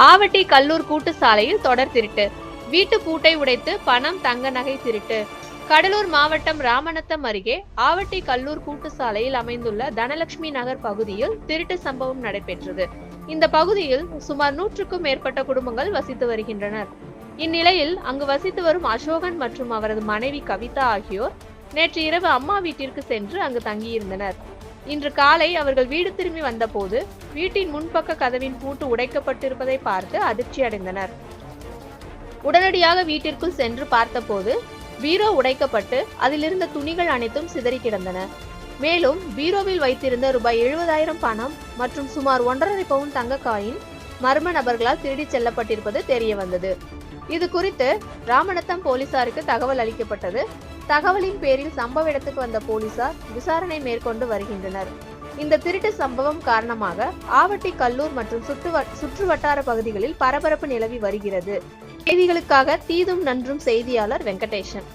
ஆவட்டி கல்லூர் கூட்டு சாலையில் தொடர் திருட்டு. வீட்டு பூட்டை உடைத்து பணம் தங்க நகை திருட்டு. கடலூர் மாவட்டம் ராமநத்தம் அருகே ஆவட்டி கல்லூர் கூட்டு சாலையில் அமைந்துள்ள தனலட்சுமி நகர் பகுதியில் திருட்டு சம்பவம் நடைபெற்றது. இந்த பகுதியில் சுமார் 100க்கும் மேற்பட்ட குடும்பங்கள் வசித்து வருகின்றனர். இந்நிலையில் அங்கு வசித்து வரும் அசோகன் மற்றும் அவரது மனைவி கவிதா ஆகியோர் நேற்று இரவு அம்மா வீட்டிற்கு சென்று அங்கு தங்கியிருந்தனர். இன்று காலை அவர்கள் வீடு திரும்பி வந்தபோது வீட்டின் முன்பக்க கதவின் பூட்டு உடைக்கப்பட்டிருப்பதை பார்த்து அதிர்ச்சி அடைந்தனர். உடனடியாக வீட்டிற்குள் சென்று பார்த்தபோது பீரோ உடைக்கப்பட்டு அதிலிருந்த துணிகள் அனைத்தும் சிதறி கிடந்தன. மேலும் பீரோவில் வைத்திருந்த ரூபாய் 70,000 பணம் மற்றும் சுமார் 1.5 பவுன் தங்க காயின் மர்ம நபர்களால் திருடி செல்லப்பட்டிருப்பது தெரிய வந்தது. இது குறித்து ராமநத்தம் போலீசாருக்கு தகவல் அளிக்கப்பட்டது. தகவலின் பேரில் சம்பவ இடத்துக்கு வந்த போலீசார் விசாரணை மேற்கொண்டு வருகின்றனர். இந்த திருட்டு சம்பவம் காரணமாக ஆவட்டி கல்லூர் மற்றும் சுற்று வட்டார பகுதிகளில் பரபரப்பு நிலவி வருகிறது. செய்திகளுக்காக தீதும் நன்றும் செய்தியாளர் வெங்கடேசன்.